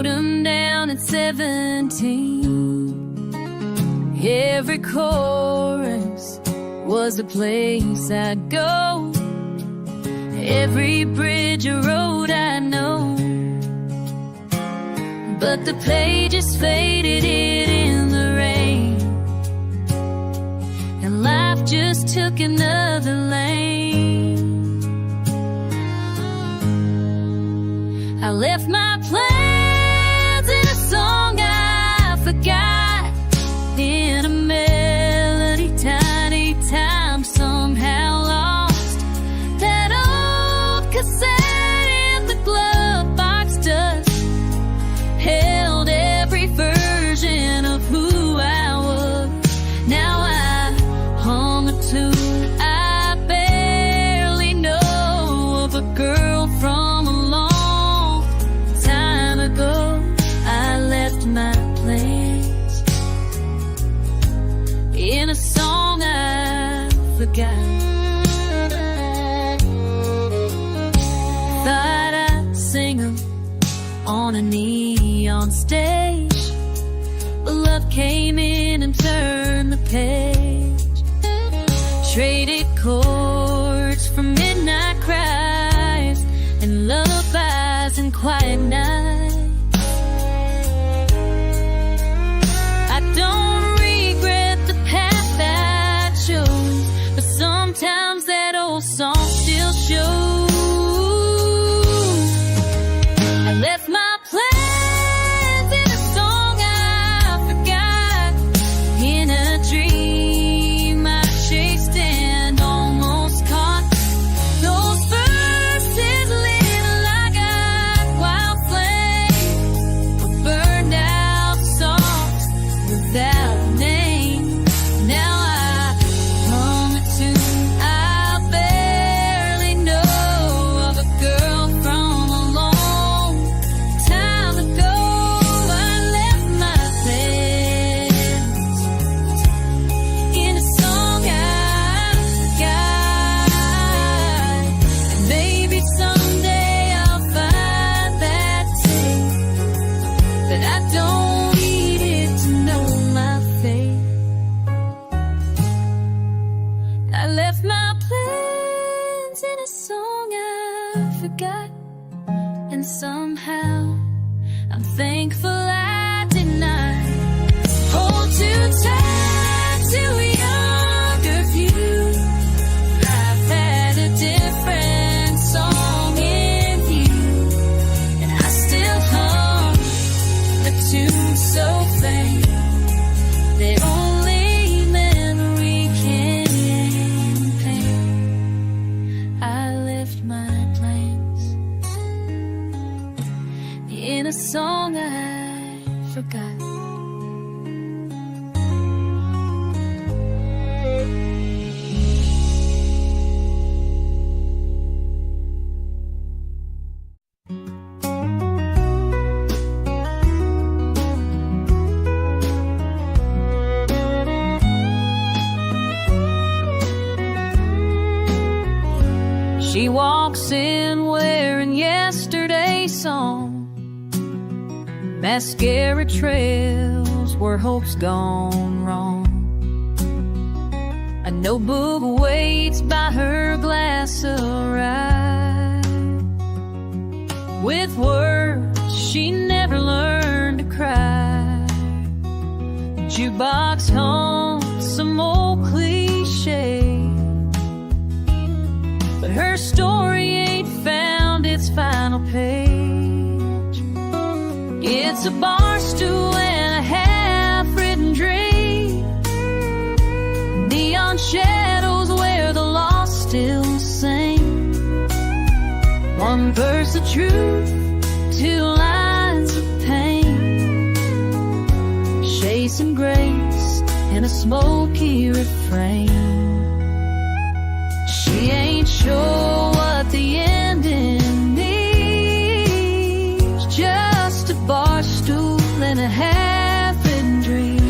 wrote them down at 17. Every chorus was a place I'd go. Every bridge or road I know. But the pages faded in the rain, and life just took another lane. I left my plans in a song I forgot, in a melody, tiny time somehow lost. That old cassette in the glove box dust held every version of who I was. Now I hum a tune I barely know of a girl from a long time ago. I left my place in a song I forgot. Thought I'd sing 'em on a neon stage, but love came in and turned the page. Traded chords for midnight cries and lullabies and quiet nights. I don't regret the path I chose, but sometimes that old song still shows. I left my plans in a song I forgot, in a dream I chased and almost caught. Those verses lit like a wild flame, but burned out soft without a name. Now I hum a tune I barely know of a girl from a long time ago. I left my plans in a song I forgot. And maybe someday I'll find that tape, but I don't need it to know my fate. I left my plans in a song I forgot, and somehow I'm thankful I did not hold too tight to a younger view. Life had a different song in you, and I still hum a tune so faint that only memory can paint. I left my plans in a song I forgot. She walks in wearing yesterday's song. Mascara trails where hope's gone wrong. A notebook waits by her glass of rye. With words she never learned to cry. The jukebox haunts some old cliche, but her story ain't found its final page. It's a bar stool and a half-written dream. Neon shadows where the lost still sing. One verse of truth, two lines of pain. Chase and grace in a smoky refrain. She ain't sure what the ending means. Just a bar stool and a half-written dream.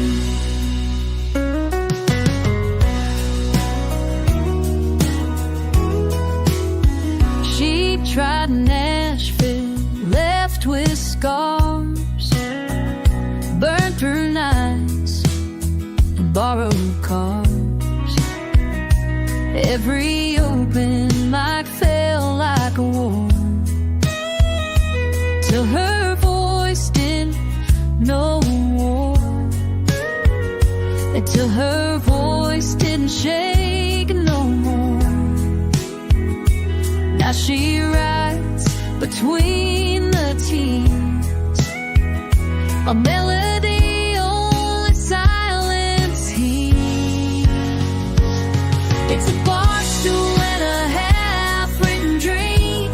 She tried Nashville, left with scars. till her voice didn't know war, until her voice didn't shake no more. Now she writes between the tears a melody only silence hears. It's a bar stool and a half-written dream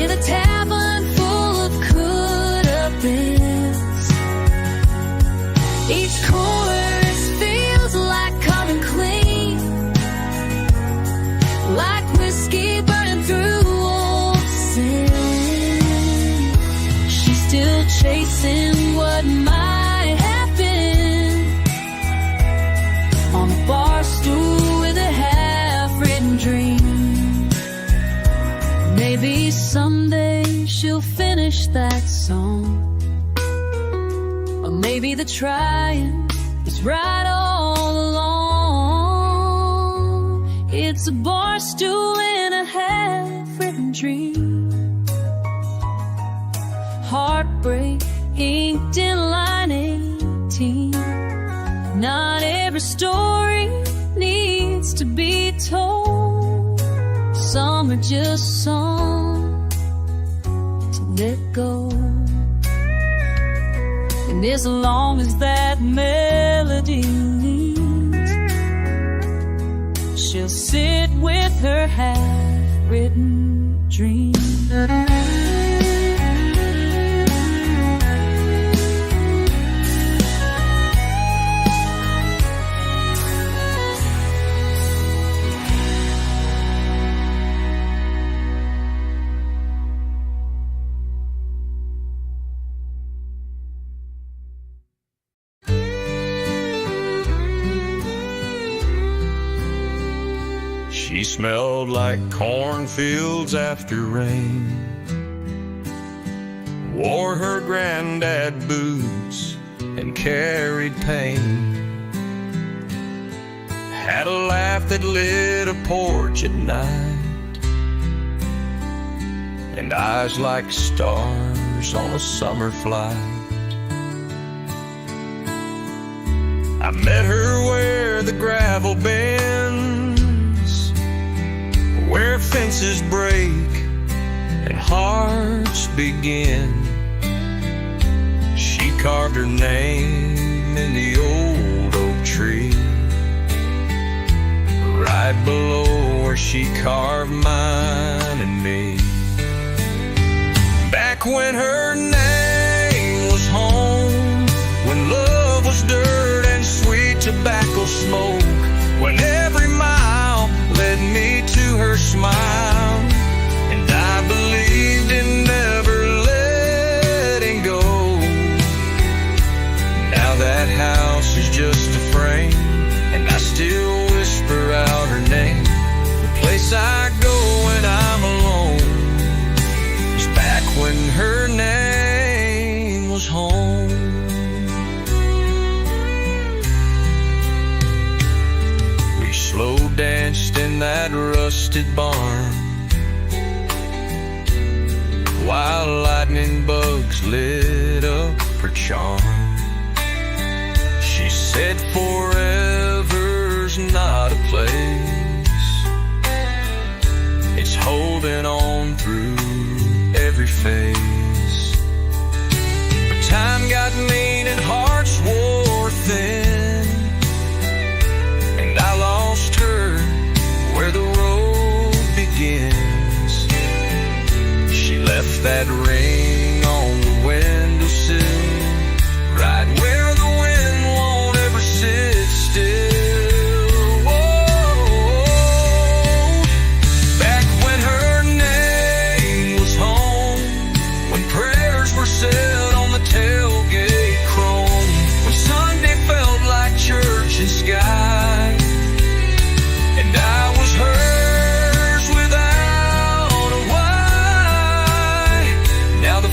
in a tavern full of could-have-beens. Each chorus feels like coming clean, like whiskey burning through old sin. She's still chasing what might have been on a bar stool with a half-written dream. Maybe someday she'll finish that song, or maybe the trying is right all along. It's a bar stool in a half-written dream, heartbreak inked in line 18. Not every story needs to be told. Some are just songs to let go. And as long as that melody leads, she'll sit with her half-written dream. She smelled like cornfields after rain, wore her granddad boots and carried pain, had a laugh that lit a porch at night, and eyes like stars on a summer flight. I met her where the gravel bends, where fences break and hearts begin. She carved her name in the old oak tree, right below where she carved mine and me. Back when her name was home, when love was dirt and sweet tobacco smoke, when every mile led me to her smile, and I believed in never letting go. Now that house is just a frame, and I still whisper out her name. The place I go when I'm alone is back when her name was home. We slow danced in that rusted barn, while lightning bugs lit up her charm. She said forever's not a place, it's holding on through every phase. But time got mean and hearts wore thin, and I lost her where the road begins. She left that ring on the windowsill, right where the wind won't ever sit still. Whoa. Back when her name was home, when prayers were said on the tailgate chrome, when Sunday felt like church and sky, and I was hers without a why. Now the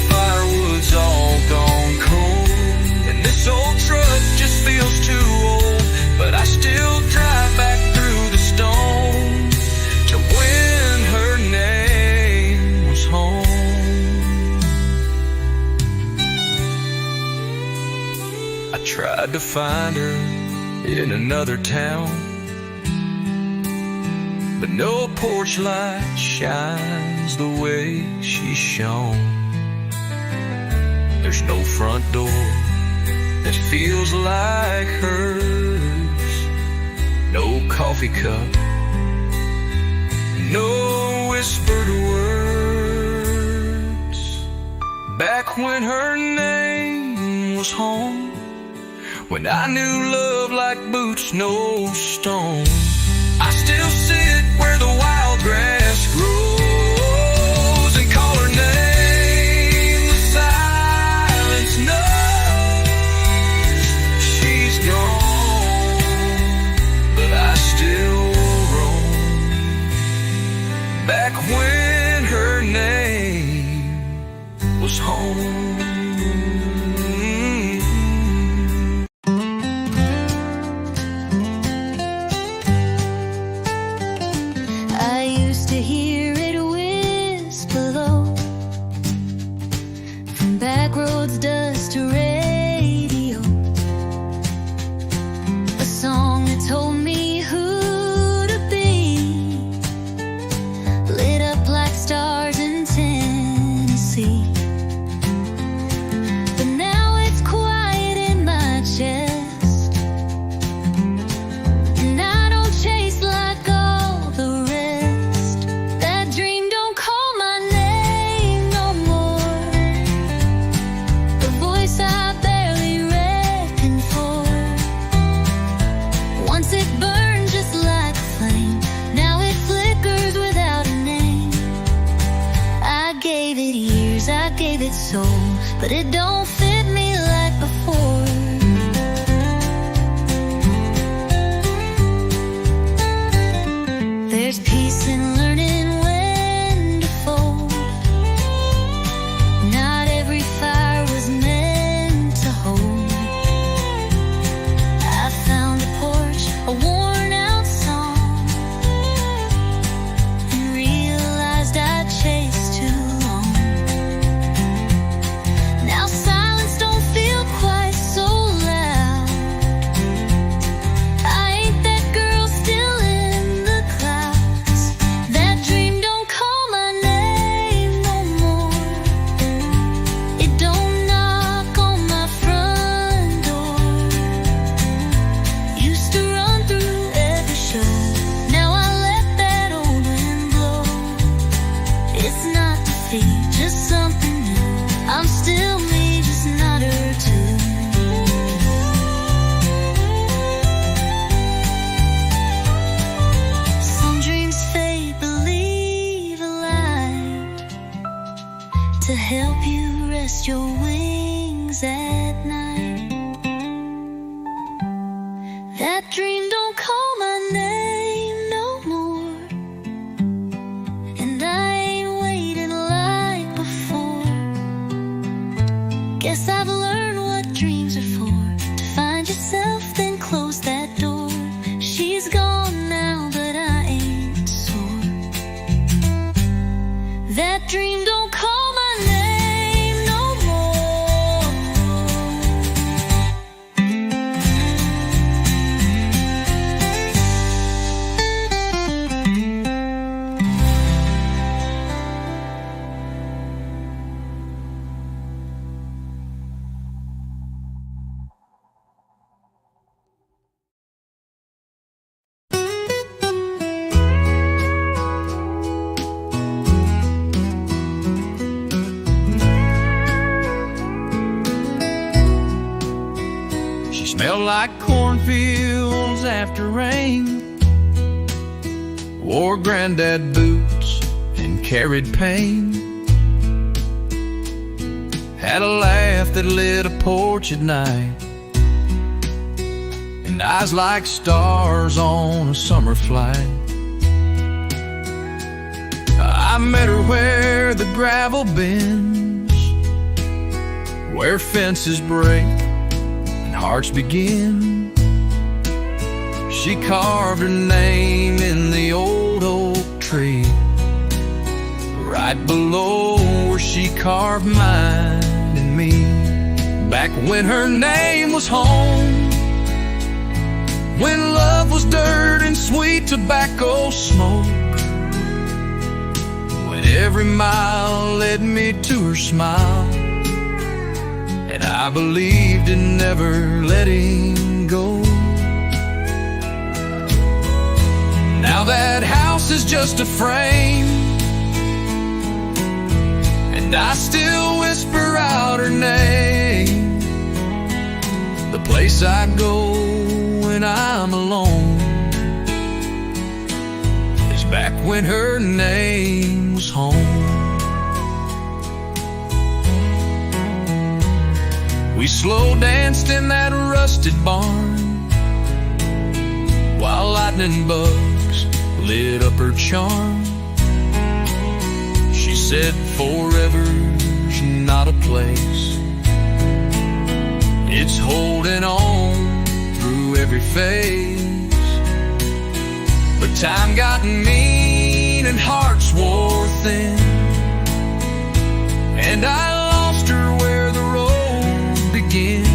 tried to find her in another town, but no porch light shines the way she shone. There's no front door that feels like hers, no coffee cup, no whispered words. Back when her name was home, when I knew love like boots, no stone. I still sit where the wild grass grows and call her name. The silence knows she's gone, but I still roam back when her name was home. But it don't fit me like before. There's peace in learning when to fold. Not every fire was meant to hold. I found a porch, a worn out song, and realized I'd chased too long. To help you rest your wings at night. That dream don't call my name no more, and I ain't waiting like before. Guess I've learned what dreams are for. To find yourself, then close that door. She's gone now, but I ain't sore. That dream don't call Smelled like cornfields after rain, wore granddad boots and carried pain, had a laugh that lit a porch at night, and eyes like stars on a summer flight. I met her where the gravel bends, where fences break hearts begin. She carved her name in the old oak tree, right below where she carved mine and me. Back when her name was home, when love was dirt and sweet tobacco smoke, when every mile led me to her smile, and I believed in never letting go. Now that house is just a frame, and I still whisper out her name. The place I go when I'm alone is back when her name was home. We slow danced in that rusted barn while lightning bugs lit up her charm. She said forever's not a place, it's holding on through every phase. But time got mean and hearts wore thin, and I lost her where the road begins.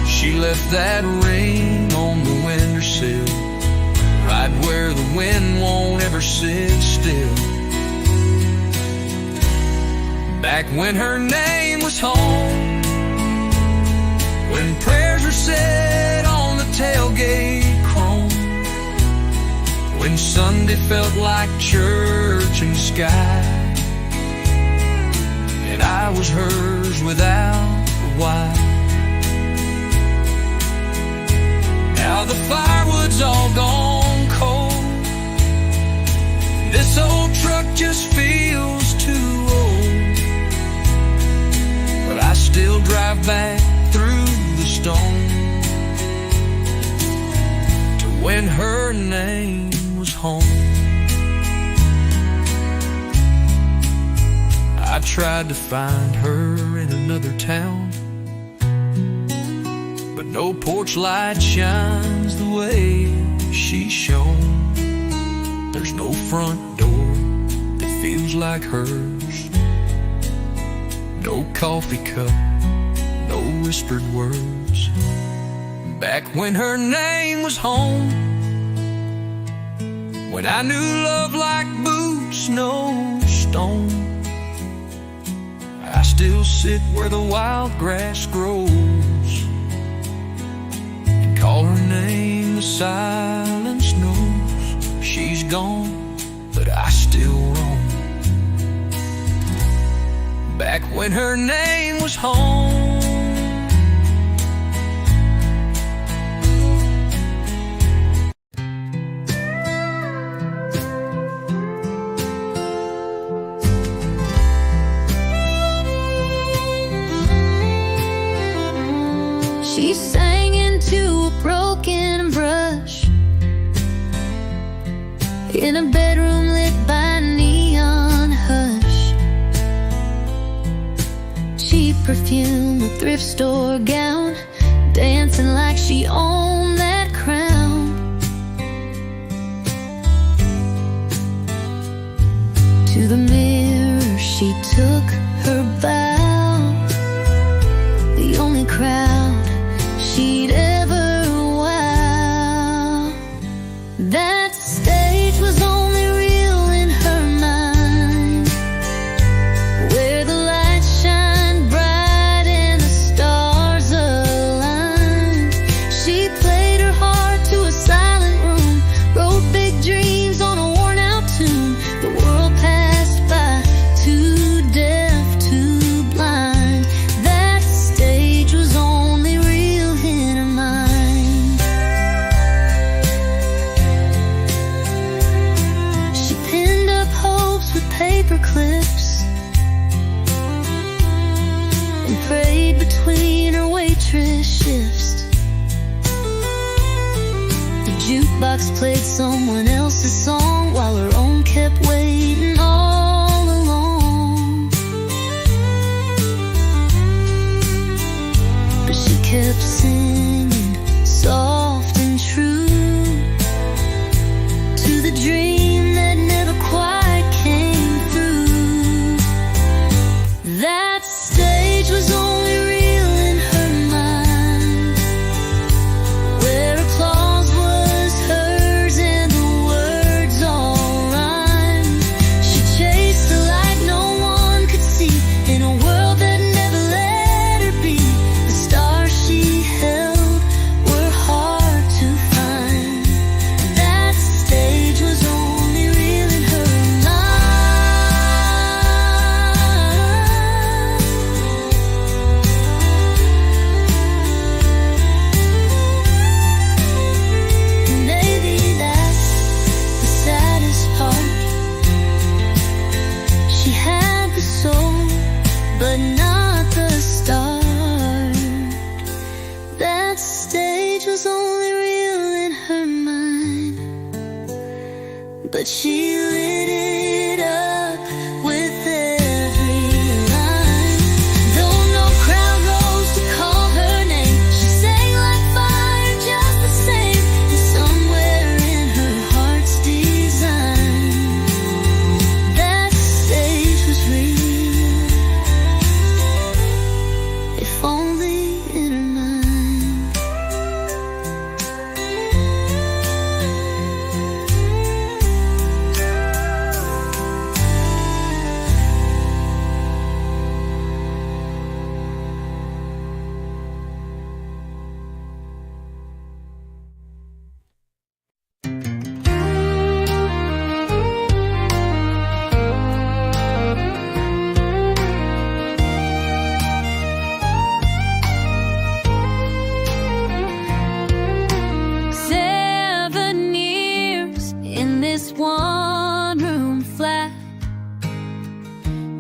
She left that ring on the windowsill, right where the wind won't ever sit still. Back when her name was home, when prayers were said on the tailgate chrome, when Sunday felt like church in the sky, and I was hers without a why. Now the firewood's all gone cold, this old truck just feels too old, but I still drive back through the stone to when her name was home. I tried to find her in another town, but no porch light shines the way she shone. There's no front door that feels like hers, no coffee cup, no whispered words. Back when her name was home, when I knew love like boots, no stone, I still sit where the wild grass grows and call her name. The silence knows she's gone, but I still roam. Back when her name was home. She sang into a broken brush in a bedroom lit by neon hush. Cheap perfume, a thrift store gown, dancing like she owned that crown. To the mirror she took her bow, the only crowd she'd ever wow. That stage was only real in her mind, where the lights shine bright and the stars align. She played her heart to a silent room, wrote big dreams on a worn out tune. The world passed by, too deaf, too blind. That stage was only real in her mind. She pinned up hopes with paper clips and prayed between her waitress shifts. The jukebox played someone else's song while her own kept waiting all along. But she kept singing soft and true to the dream that never quite came through. That stage was only real but she lit it up with every line. Though no crowd rose to call her name, she sang like fire just the same. And somewhere in her heart's design, that stage was real, if only in her mind.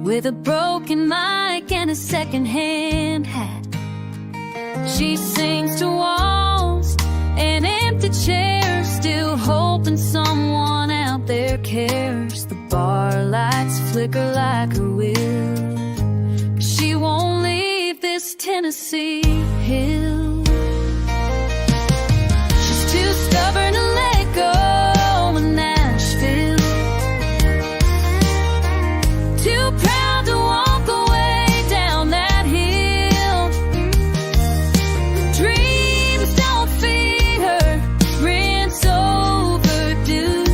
With a broken mic and a second-hand hat, she sings to walls and empty chairs, still hoping someone out there cares. The bar lights flicker like her will, she won't leave this Tennessee hill. She's too stubborn to let go of Nashville, too proud to walk away down that hill. Dreams don't feed her, rent's overdue,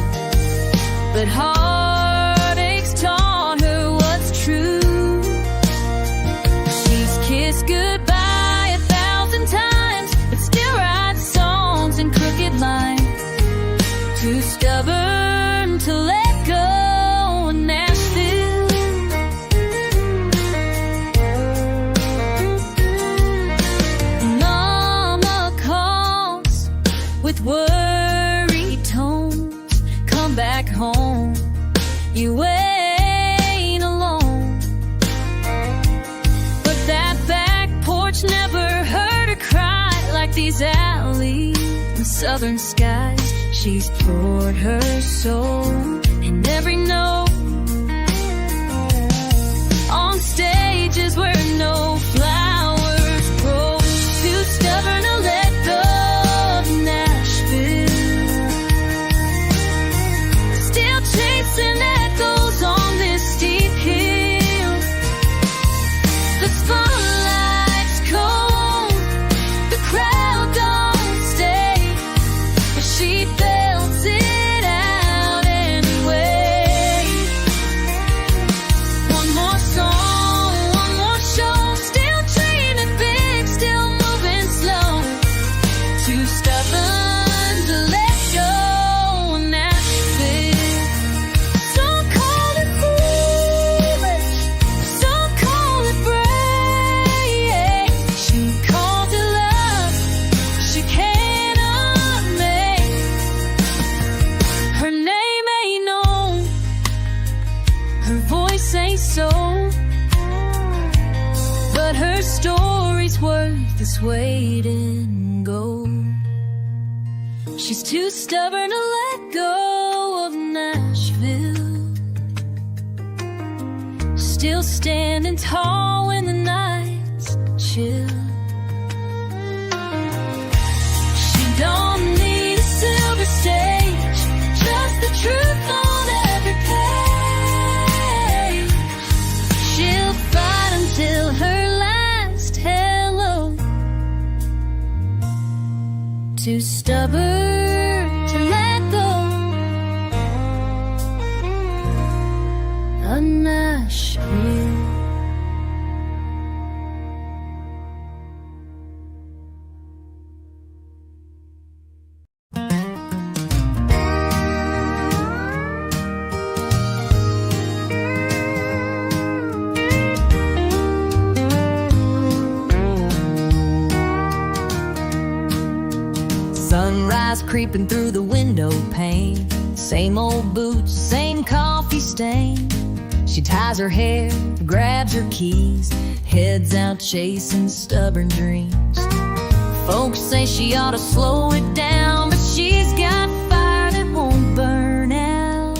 but heartaches taught her what's true. She's kissed goodbye 1,000 times, but still writes songs in crooked lines. Too stubborn to let go of Nashville. Mama calls with worried tones, come back home, you ain't alone. But that back porch never heard her cry like these alleys and southern skies. She's poured her soul in every note, on stages where no flowers grow. Too stubborn to let go of Nashville, still chasing echoes on this steep hill. The spotlight's cold, the crowd don't stay, but she belts it out anyway. One more song, one more show, still dreaming big, still moving slow. Too stubborn to let go of Nashville. Some call it foolish, some call it brave. She called it love, she cannot make. Her name ain't known, her voice ain't sold, but her story's worth its weight in gold. She's too stubborn to let go of Nashville, still standing tall when the nights chill. She don't need a silver stage, just the truth on every page. She'll fight until her last hello. Too stubborn to let go of Nashville. Sunrise creeping through the window pane, same old boots, same coffee stain. She ties her hair, grabs her keys, heads out chasing stubborn dreams. Folks say she ought to slow it down, but she's got fire that won't burn out.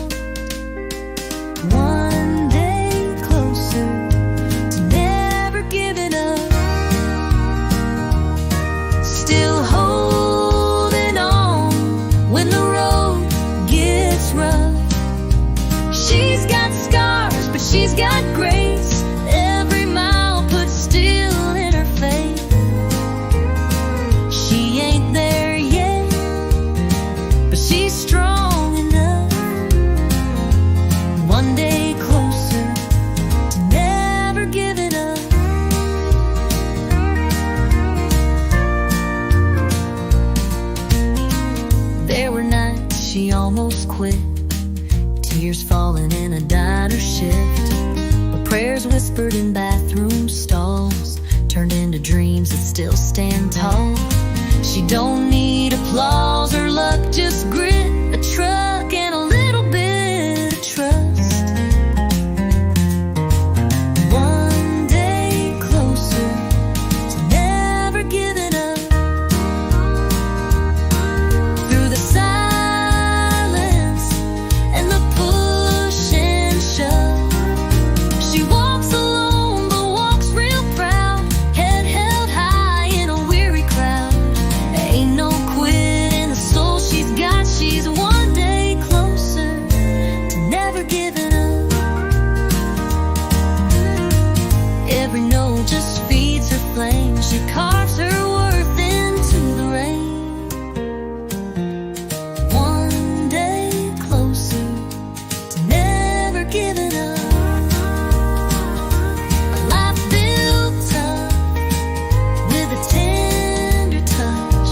quit. Tears falling in a diner shift, but prayers whispered in bathroom stalls turned into dreams that still stand tall. She don't need applause or luck, just grit, a truck, and a little bit of trust. One day closer to never giving up. Through the silence and the push and shove, she walks alone but walks real proud, head held high in a weary crowd. Ain't no quit in the soul she's got. She's one day closer to never giving up. Every note just feeds her flame. She carves her worth into the rain. One day closer to never giving up. A life built tough with a tender touch.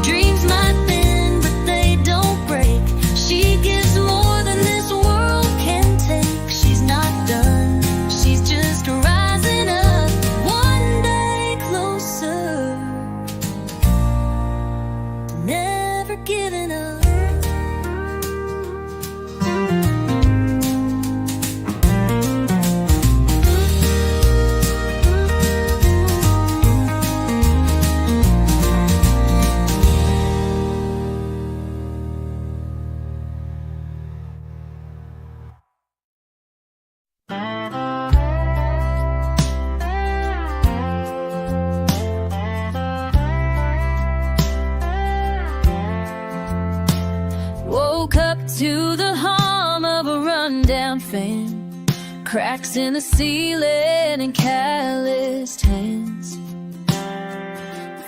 Dreams might bend, but they don't break. She gives more than this world can take. She's not done, she's just rising up. One day closer to never giving up. Woke up to the hum of a rundown fan, cracks in the ceiling and calloused hands.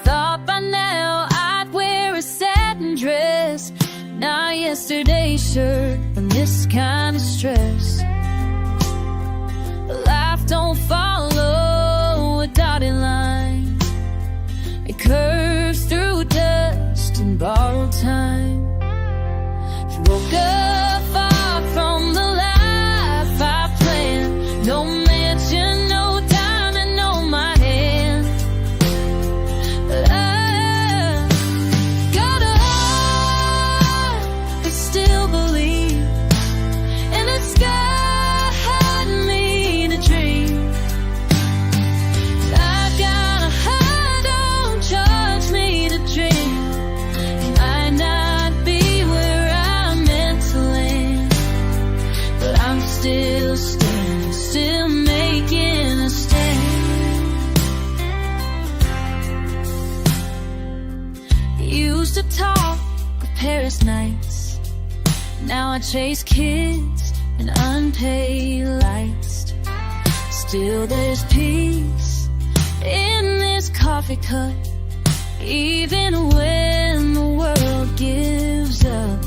Thought by now I'd wear a satin dress, not yesterday's shirt and this kind of stress. Life don't follow a dotted line, it curves through dust and borrowed time. Woke up far from the life I planned. No mansion, no diamond on my hand, but I got a heart that still believe, and the sky had me to dream. I've got a heart, don't judge me to dream. Might not be where I'm meant to land, but I'm still standing, still making a stand. Used to talk of Paris nights, now I chase kids and unpaid lights. Still there's peace in this coffee cup, even when the world gives up.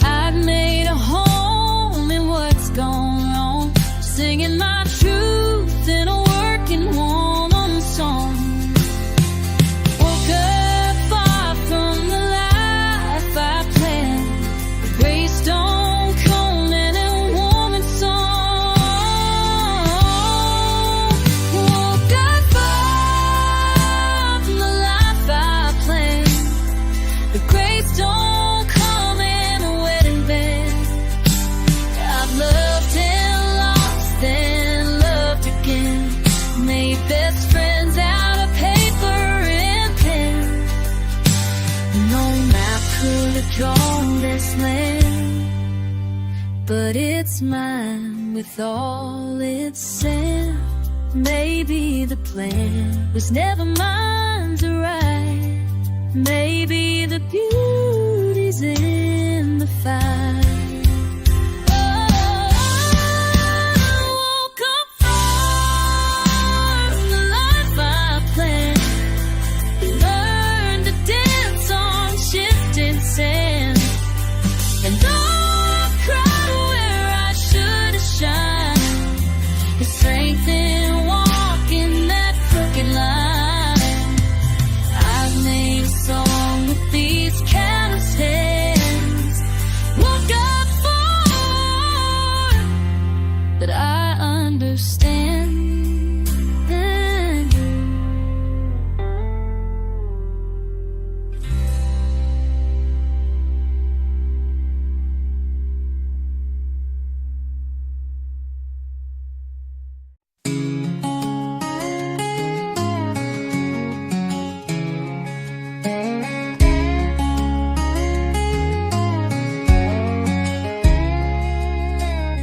I've made a home in what's gone wrong, singing my truth in a working woman song. Woke up far from the life I planned, the gray stone cold and a woman's song. Woke up far from the life I planned, the gray stone come in a wedding band. I've loved and lost and loved again, made best friends out of paper and pen. No map could have drawn this land, but it's mine with all its sand. Maybe the plan was never mine to write. Maybe the beauty's in the fight. Woke up far from the life I planned, learned to dance on shifting sand. And though I've cried where I should have shined, the strength in walking that crooked line. I've made a song with these callous hands. understand.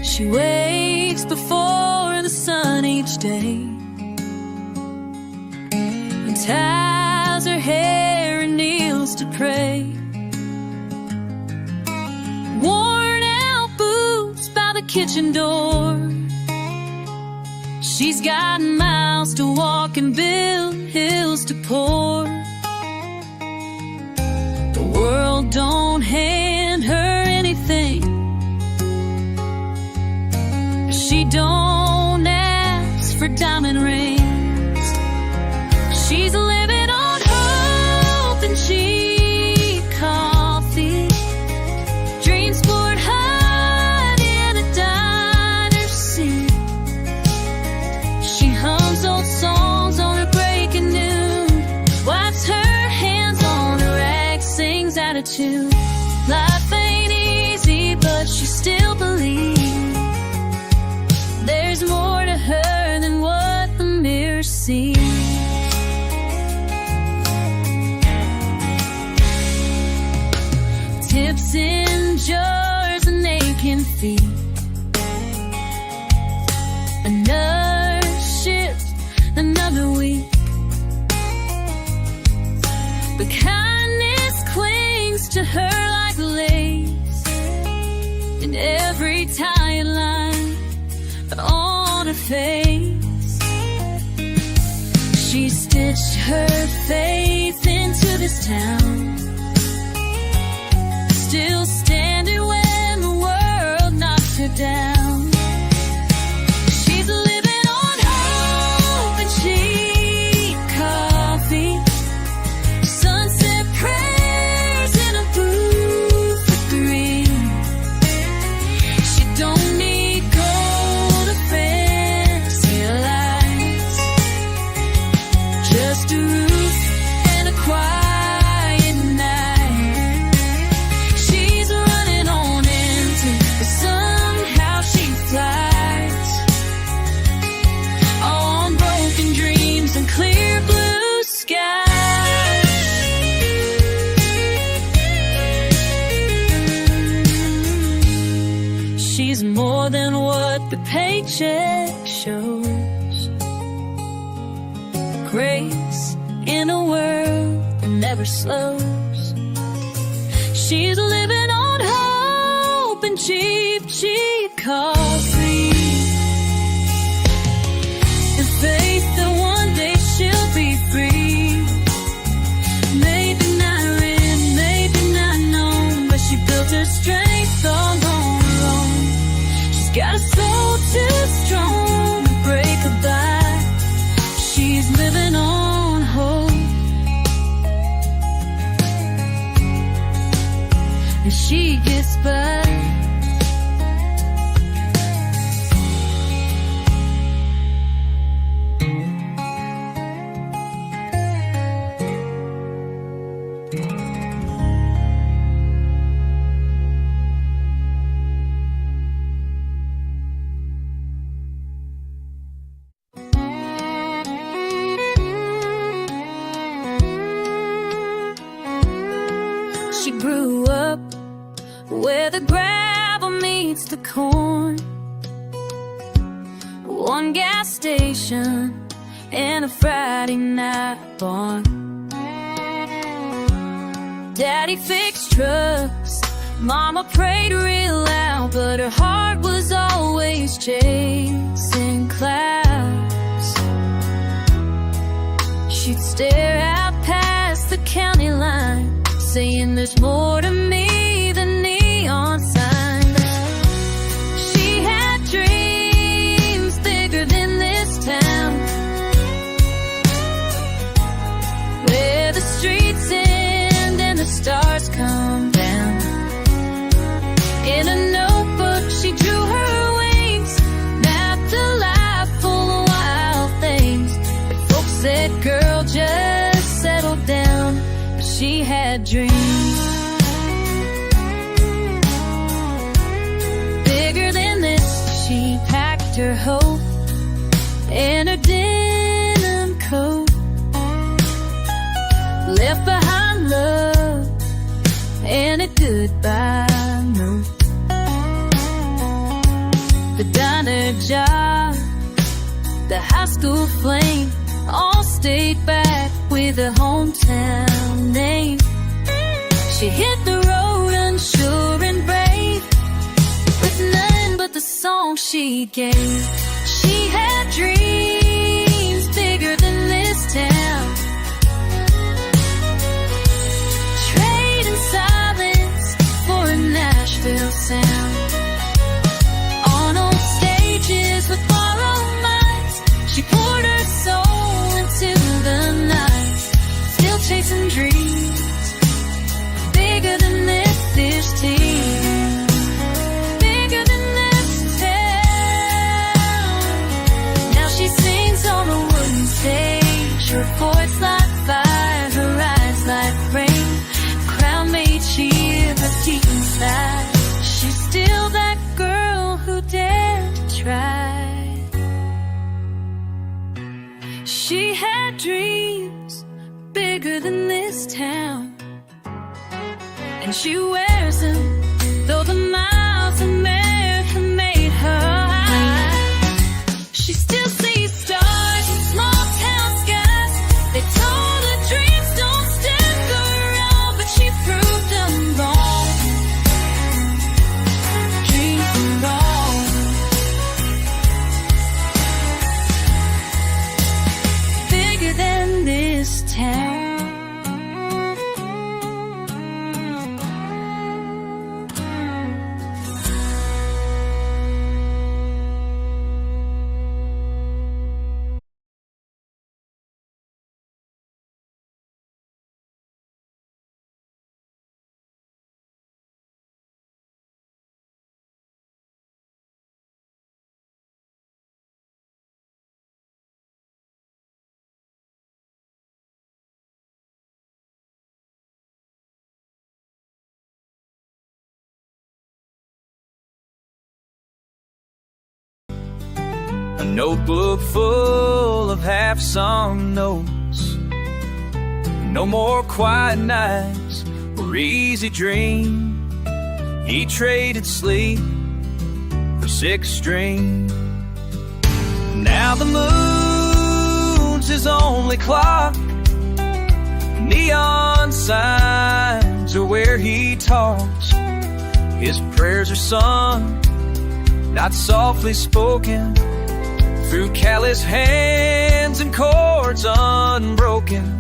She wakes before the sun each day and ties her hair and kneels to pray. Worn out boots by the kitchen door. She's got miles to walk and build hills to pour. The world don't hand her anything. She don't ask for diamond rings. She's living on hope and cheap coffee. Dreams poured hot in a diner scene. She hums old songs on her breaking noon, wipes her hands on her rag, sings out of tune. Life ain't easy, but she still believes there's more to her than what the mirror sees. Tips in jars and aching feet. Another shift, another week. But kindness clings to her like lace, in every tight line on her face. She stitched her faith into this town, still standing when the world knocks her down. She's living on hope and cheap coffee, sunset prayers in a booth for three. She don't need gold or fancy lights, just a roof and a quiet night. She's running on empty, but somehow she flies on broken dreams and clear blue skies. She's more than what the paycheck shows. Grace in a world that never slows. She's living on hope and cheap, cheap coffee, and faith that one day she'll be free. Maybe not written, maybe not known, but she built her strength all on her own. She's got a soul too strong to break a back. She's living on hope, and she gets by. She grew up where the gravel meets the corn, one gas station and a Friday night barn. Daddy fixed trucks, Mama prayed real loud, but her heart was always chasing clouds. She'd stare out past the county line, saying there's more to me than neon signs. She had dreams bigger than this town, where the streets end and the stars come down. In a notebook she drew her wings, mapped the light had dreams bigger than this. She packed her hope in her denim coat, left behind love and a goodbye note. The diner job, the high school flame, all stayed back with a hometown name. She hit the road unsure and brave, with none but the song she gave. She had dreams bigger than this town, trading silence for a Nashville sound. On old stages with borrowed minds, she poured her soul into the night, still chasing dreams bigger than this team, bigger than this town. Now she sings on a wooden stage, her voice like fire, her eyes like rain. Crowd may cheer, but deep inside, she's still that girl who dared to try. She had dreams bigger than this town, and she wears them, though the miles America made her high. She still sees stars in small town skies. They told her dreams don't stick around, but she proved them wrong. Dreams are wrong. Bigger than this town. A notebook full of half-sung notes. No more quiet nights or easy dreams. He traded sleep for 6-string. Now the moon's his only clock. Neon signs are where he talks. His prayers are sung, not softly spoken, through callous hands and chords unbroken.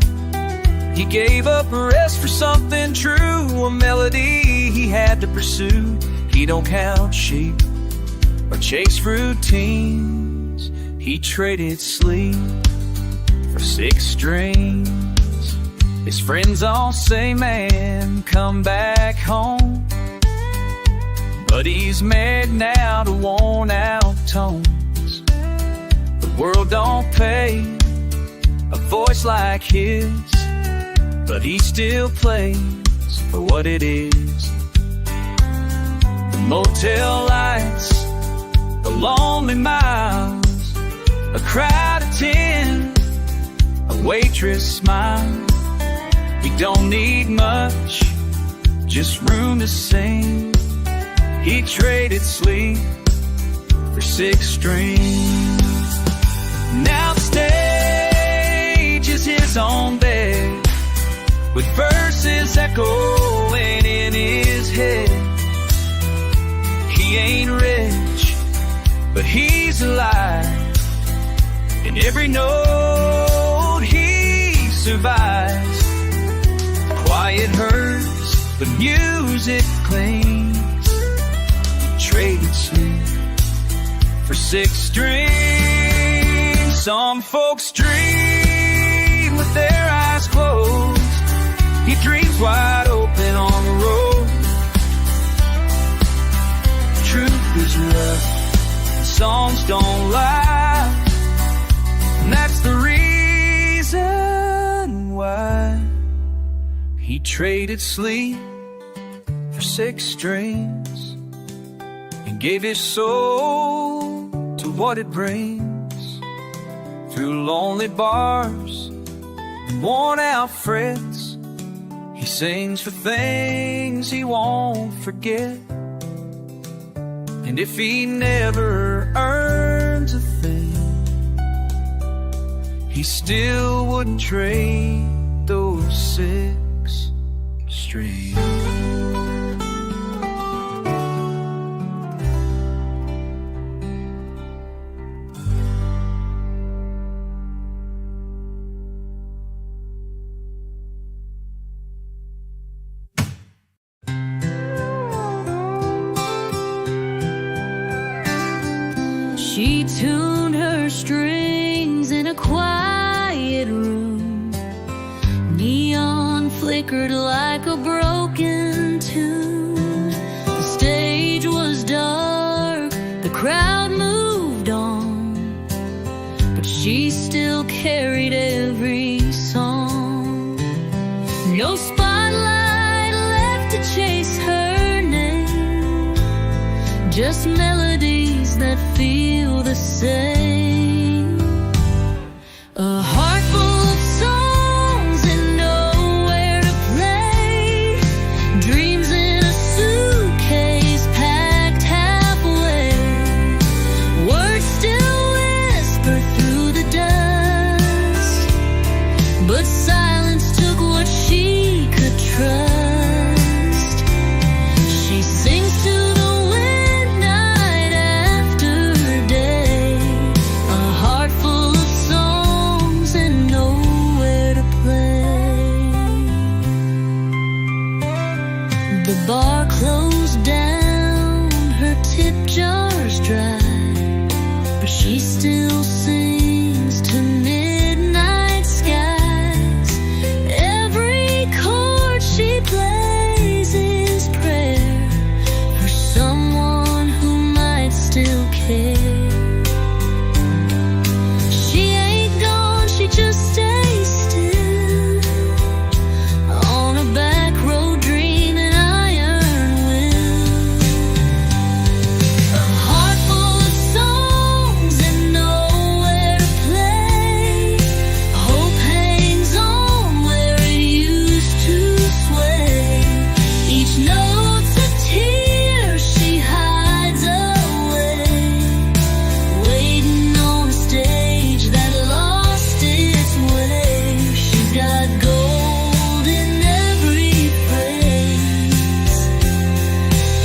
He gave up rest for something true, a melody he had to pursue. He don't count sheep or chase routines. He traded sleep for 6 strings. His friends all say, man, come back home. But he's married now to worn out tones. The world don't pay a voice like his, but he still plays for what it is. The motel lights, the lonely miles, a crowd of 10, a waitress smile. We don't need much, just room to sing. He traded sleep for 6 strings. Now the stage is his own bed, with verses echoing in his head. He ain't rich, but he's alive. In every note he survives. Quiet hurts, but music clings. Traded sleep for 6 strings. Some folks dream with their eyes closed. He dreams wide open on the road. Truth is rough, songs don't lie, and that's the reason why He traded sleep for 6 strings and gave his soul to what it brings. Through lonely bars and worn out frets, he sings for things he won't forget. And if he never earns a thing, he still wouldn't trade those 6 strings. She tuned her strings in a quiet room. Neon flickered like a broken tune. The stage was dark, the crowd moved on, but she still carried every song. No spotlight left to chase her name, just melodies that feel the same. A heart full of songs and nowhere to play. Dreams in a suitcase packed halfway. Words still whisper through the dust, but silence took what she could trust. She sings to the wind night after day. A heart full of songs and nowhere to play. The bar closed down, her tip jar's dry, but she still sings to midnight skies. Every chord she plays is prayer for someone who might still care. She ain't gone, she just stays still on a back road dreaming iron will. A heart full of songs and nowhere to play. Hope hangs on where it used to sway. Each note's a tear she hides away, waiting on a stage that lost its way. She's got gold in every phrase.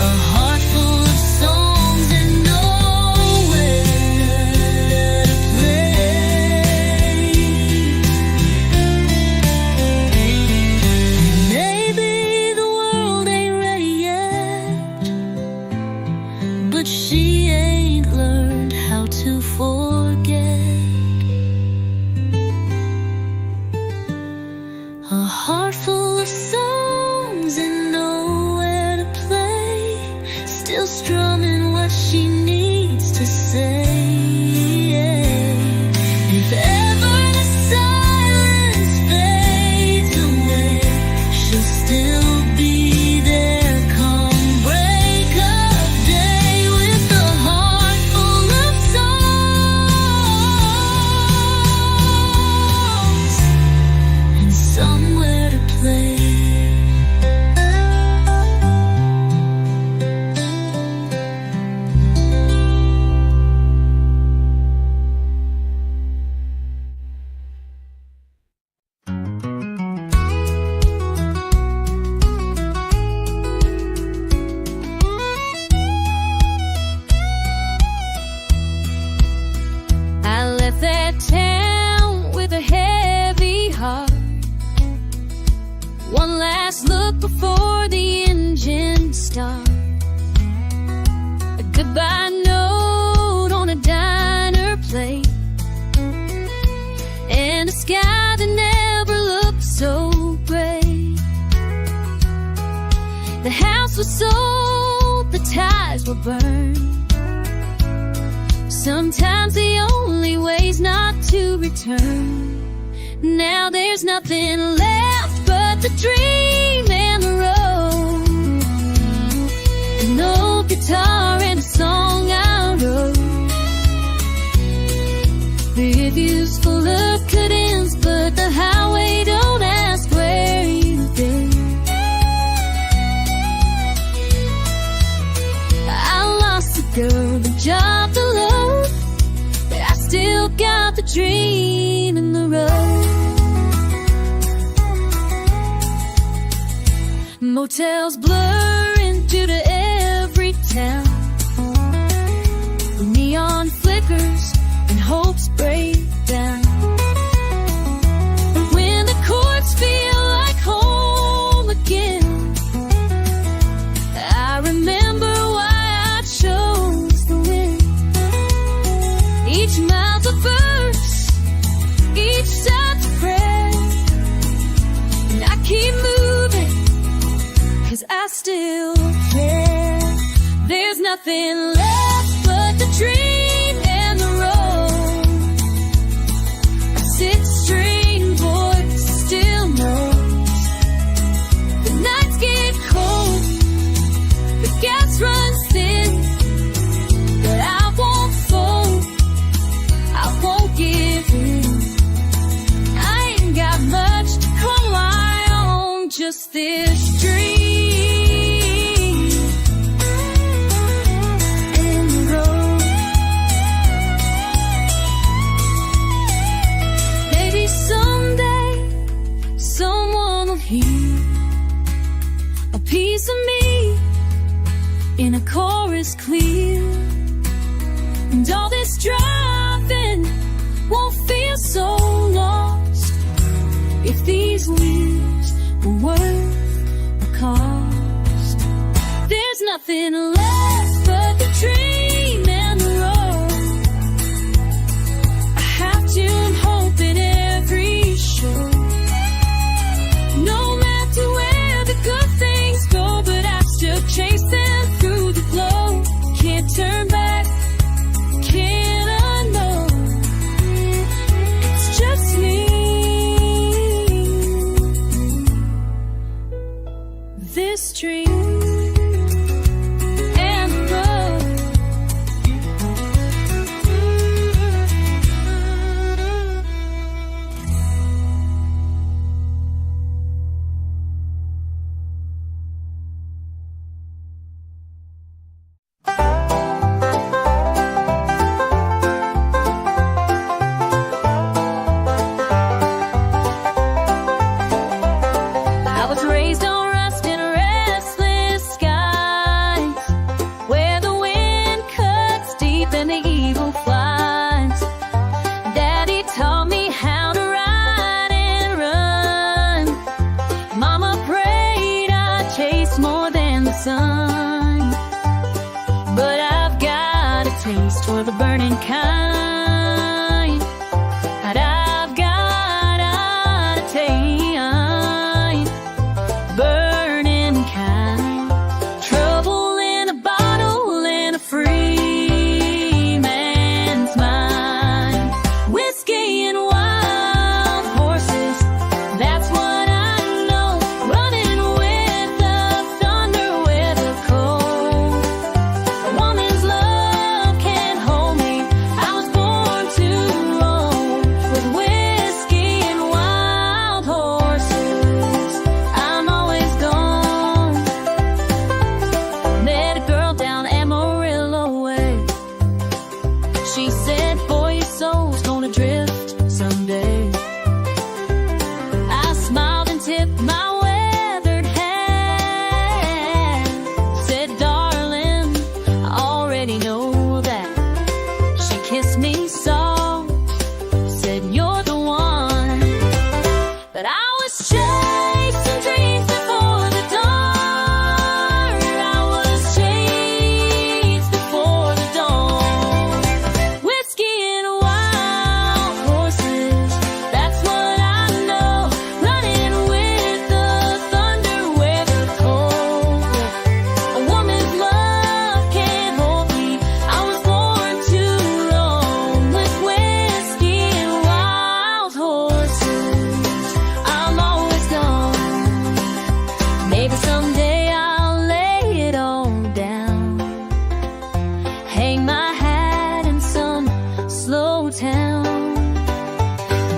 A heart full of songs and nowhere to play. Maybe the world ain't ready yet, but she ain't learned how to forget. A heart full of songs and nowhere to play, still strumming what she needs to say. If ever the silence fades away, she'll still be there come break of day, with a heart full of songs and somewhere to play. I left that town with a heavy heart. One last look before the engine starts. A goodbye note on a diner plate, and a sky that never looked so gray. The house was sold, the ties were burned. Sometimes the only way's not to return. Now there's nothing left but the dream and the road. An old guitar and a song I wrote. Reviews full of cut-ins, but the highway don't ask where you've been. I lost the girl, the job, the love, but I still got the dream in the road. Motels blur into every town. Neon flickers and hopes break down. And when the chords feel like home again, I remember why I chose the wind. Each mile's a verse, each side's a prayer, and I keep moving, 'cause I still care. There's nothing left but the dream and the road. A six-string voice still knows. The nights get cold, the gas runs thin, but I won't fold, I won't give in. I ain't got much to call my own, just this dream. A piece of me in a chorus clear, and all this driving won't feel so lost if these leaves were worth the cost. There's nothing left but the dream and the road. I have to hope in every show. No matter where the good things go, but I still chase them through the glow. Can't turn back, can't unknow. It's just me. This dream and town.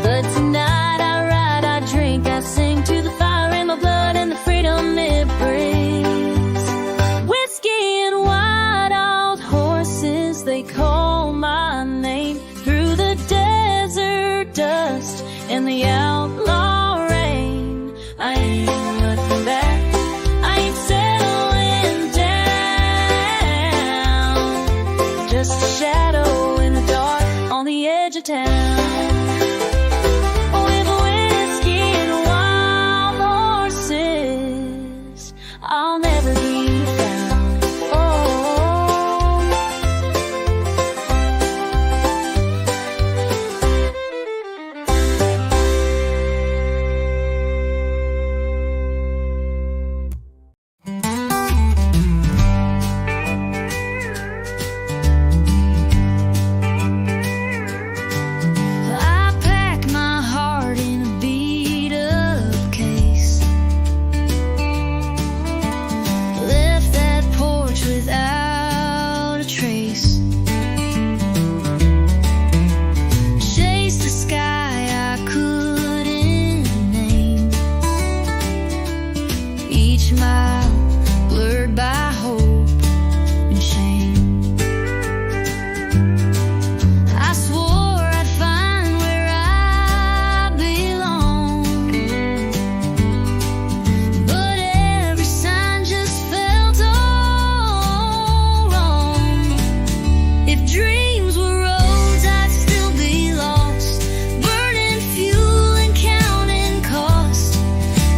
But tonight I ride, I drink, I sing to the fire in my blood and the freedom it brings. Whiskey and white-old horses, they call my name through the desert dust and the outlaw rain. I ain't looking back, I ain't settling down. Just a shadow in the dark on the edge of town. With whiskey and wild horses, I'll never be found. Oh. I pack my heart in a beat-up case. Left that porch without a trace. Chased the sky I couldn't name. Each mile blurred by hope and shame. I swore I'd find where I belong, but every sign just felt all wrong. If dreams were roads, I'd still be lost, burning fuel and counting cost.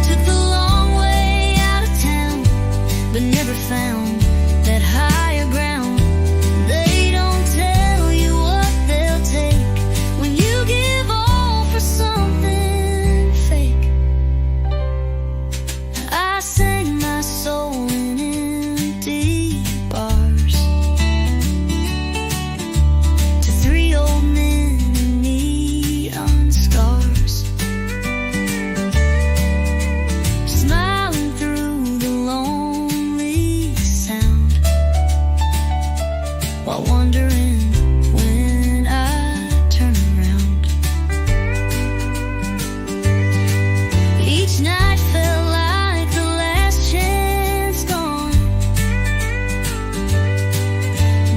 Took the long way out of town, but never found that higher ground. They don't tell you what they'll take when you give all for something fake. I sang my soul in empty bars to three old men in neon scars, smiling through the lonely sound, while wondering when I turn around. Each night felt like the last chance gone,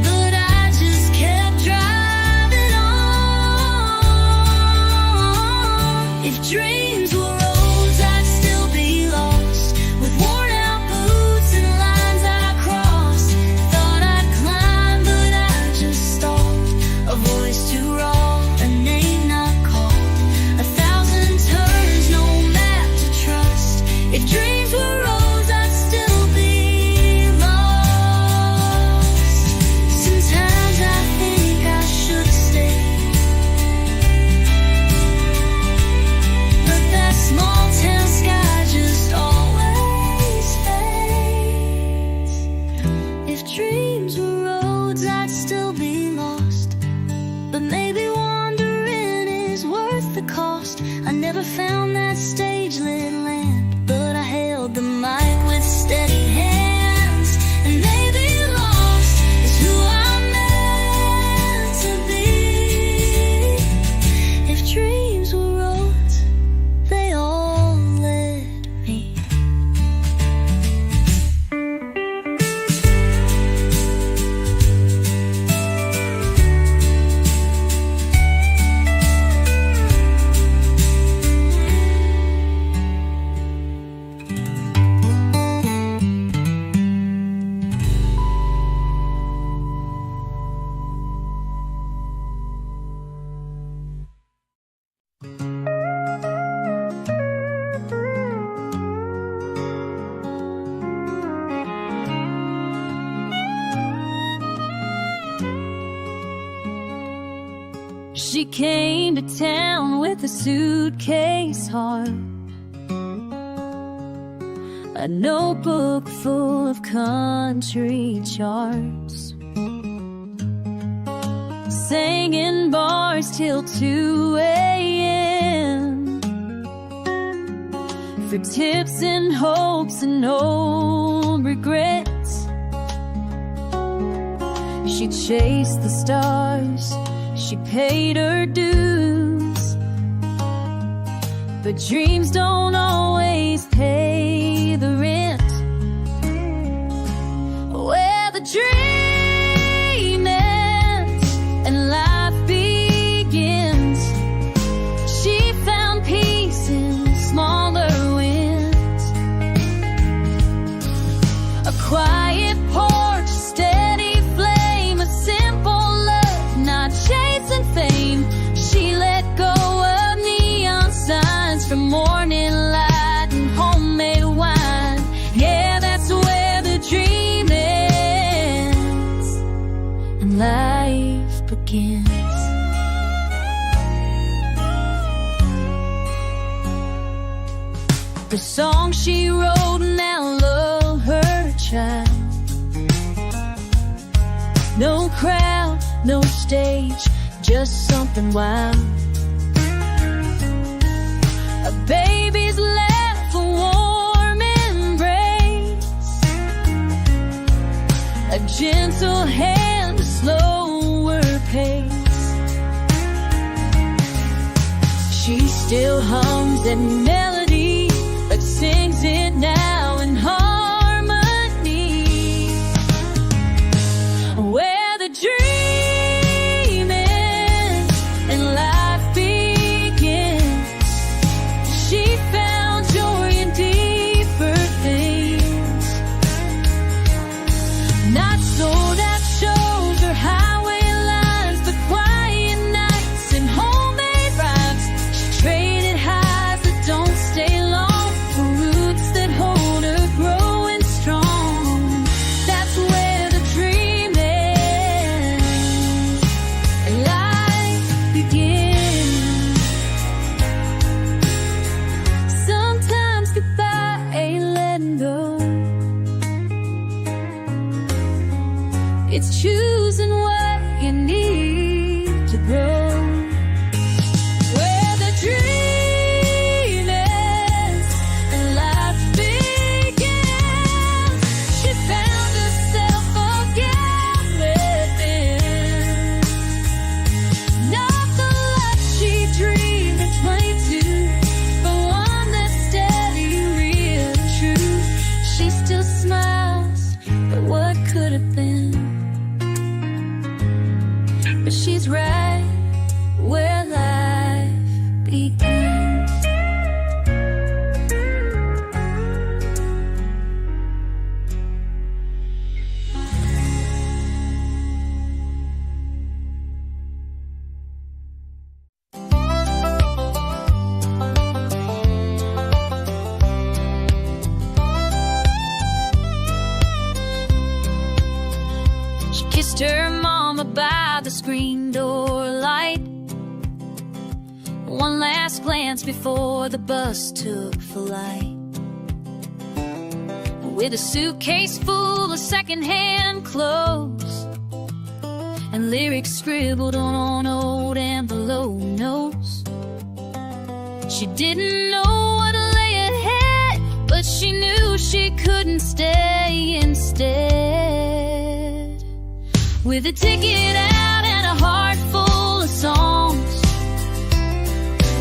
but I just kept driving on. If dreams were roads, I'd still be lost, with worn out boots and lines I crossed. Thought I'd climb, but I just stalled. A voice too raw, a name not called. 1,000 turns, no map to trust. If dreams were roads, I'd still be lost. Sometimes I think I should stay, but that small town sky just always fades. If dreams were roads, I'd still be lost, but maybe wandering is worth the cost. I never found that stage-lit land, but I held the mic with steady hands, and maybe lost is who I'm meant to be. If dreams were roads, they all led me. She came to town with a suitcase heart, a notebook full of country charts, sang in bars till 2 a.m. for tips and hopes and old regrets. She chased the stars, she paid her dues. But dreams don't always pay the rent. Where the dream ends and life begins, she found peace in smaller wins. A quiet porch, steady flame, a simple love, not chasing fame. She let go of neon signs for morning light and homemade wine. Yeah, that's where the dream ends and life begins. The song she wrote now lull her child. No crowd, no stage, just something wild. A baby's laugh, a warm embrace, a gentle hand, a slower pace. She still hums that melody, but sings it now in harmony. Where the dream ends and life begins, she found joy in deeper things. Not sold out shows or highway lines, but quiet nights and homemade rhymes. She traded highs that don't stay long for roots that hold her growing strong. That's where the dream ends and life begins. Sometimes goodbye ain't letting go. It's choosing what you need to grow. Where the dream ends and life begins, she found herself again within. Not the life she dreamed at 22, but one that's steady, real, and true. She still smiles at what could have been, but she's right where life begins. She kissed her mama by the screen door light. One last glance before the bus took flight. With a suitcase full of secondhand clothes and lyrics scribbled on old envelope notes. She didn't know what lay ahead, but she knew she couldn't stay instead. With a ticket out and a heart full of songs,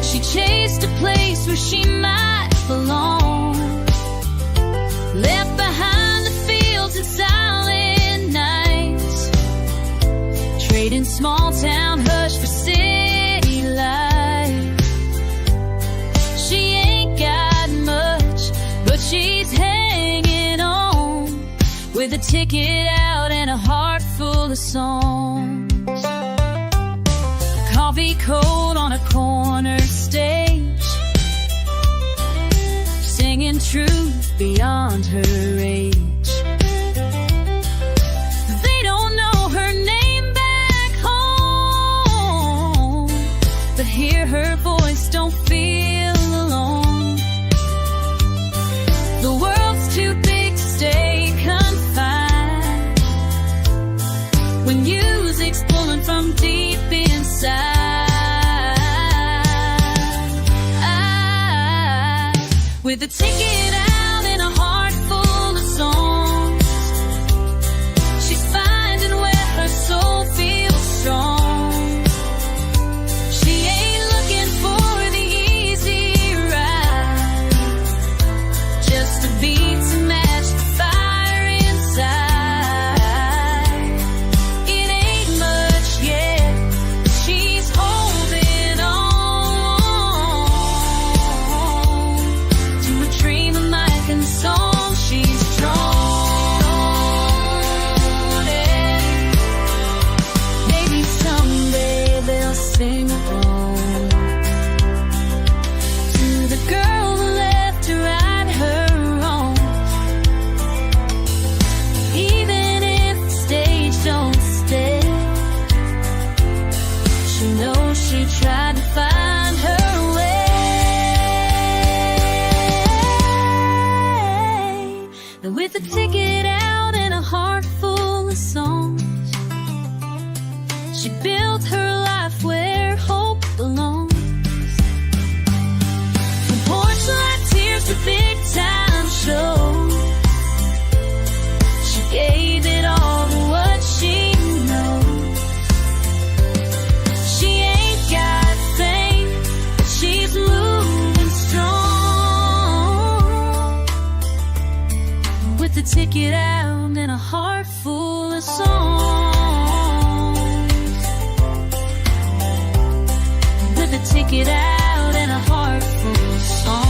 she chased a place where she might belong. Left behind the fields and silent nights, trading small town hush for city life. She ain't got much, but she's hanging on. With a ticket out and a heart full of songs. Coffee cold on a corner stage, singing truth beyond her age. They don't know her name back home, but hear her voice, don't feel alone. The world's too big to stay confined when music's pulling from deep inside. With a ticket out and a heart full of songs, she's finding where her soul feels strong. she tried to find her way. Then with a ticket out and a heart full of songs, she built her life where hope belongs. From porch light tears to big time shows, she gave it all to what she knows. She ain't got fame, but she's moving strong. With a ticket out and a heart full of songs. With a ticket out and a heart full of songs.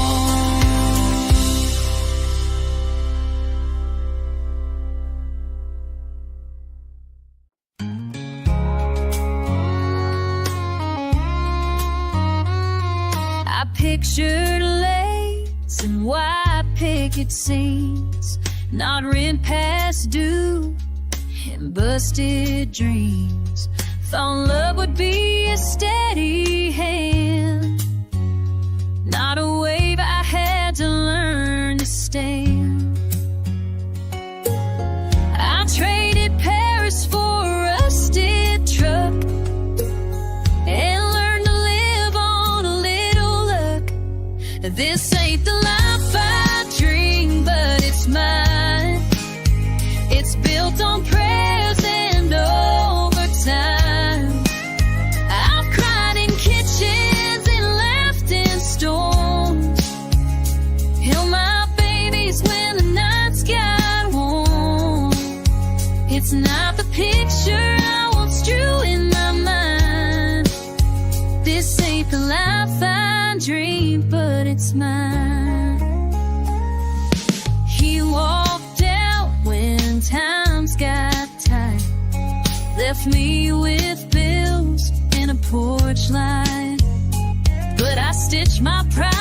I pictured lace and white picket scenes, not rent past due, and busted dreams. Thought love would be a steady hand, not a wave I had to learn to stand. I traded Paris for a rusted truck and learned to live on a little luck. This ain't the life I dream, but it's mine. It's built on prayers and overtime. I've cried in kitchens and laughed in storms, held my babies when the nights got warm. It's not the picture I once drew in my mind. This ain't the life I dream, but it's mine. He walked out when times got tight, left me with bills and a porch light. But I stitched my pride